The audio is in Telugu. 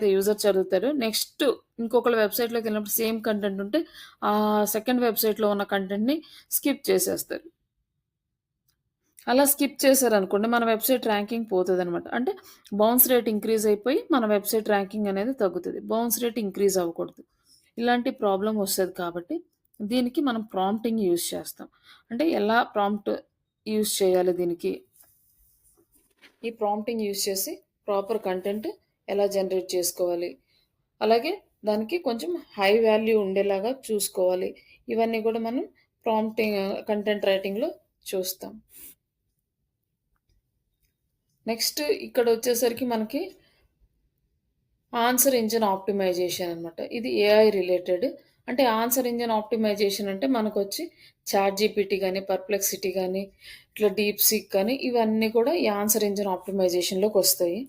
అయితే యూజర్ చదువుతారు. నెక్స్ట్ ఇంకొకళ్ళ వెబ్‌సైట్‌లోకెళ్ళినప్పుడు సేమ్ కంటెంట్ ఉంటే, సెకండ్ వెబ్‌సైట్‌లో ఉన్న కంటెంట్‌ని స్కిప్ చేసేస్తారు. అలా స్కిప్ చేశారనుకోండి, మన వెబ్‌సైట్ ర్యాంకింగ్ పోతదనమాట. అంటే బౌన్స్ రేట్ ఇంక్రీజ్ అయిపోయి, మన వెబ్‌సైట్ ర్యాంకింగ్ అనేది తగ్గుతది. బౌన్స్ రేట్ ఇంక్రీజ్ అవ్వకూడదు. ఇలాంటి ప్రాబ్లమ్ వస్తది కాబట్టి, దీనికి మనం ప్రాంప్టింగ్ యూజ్ చేస్తాం. అంటే ఎలా ప్రాంప్ట్ యూజ్ చేయాలి దీనికి? ఈ ప్రాంప్టింగ్ యూజ్ చేసి ప్రాపర్ కంటెంట్ ఎలా జనరేట్ చేసుకోవాలి? అలాగే దానికి కొంచెం హై వాల్యూ ఉండేలాగా చూసుకోవాలి. ఇవన్నీ గూడా మనం ప్రాంప్టింగ్ కంటెంట్ రైటింగ్‌లో చూస్తాం. నెక్స్ట్ ఇక్కడొచ్చేసరికి మనకి ఆన్సర్ ఇంజిన్ ఆప్టిమైజేషన్ అనమాట. ఇది ఏఐ రిలేటెడ్. అంటే ఆన్సర్ ఇంజిన్ ఆప్టిమైజేషన్ అంటే మనకొచ్చి చాట్‌జీపీటీ గాని, పర్‌ప్లెక్సిటీ గాని, ఇట్లా డీప్‌సీక్ కానీ ఇవన్నీ కూడా ఈ ఆన్సర్ ఇంజిన్ ఆప్టిమైజేషన్‌లోకొస్తాయి.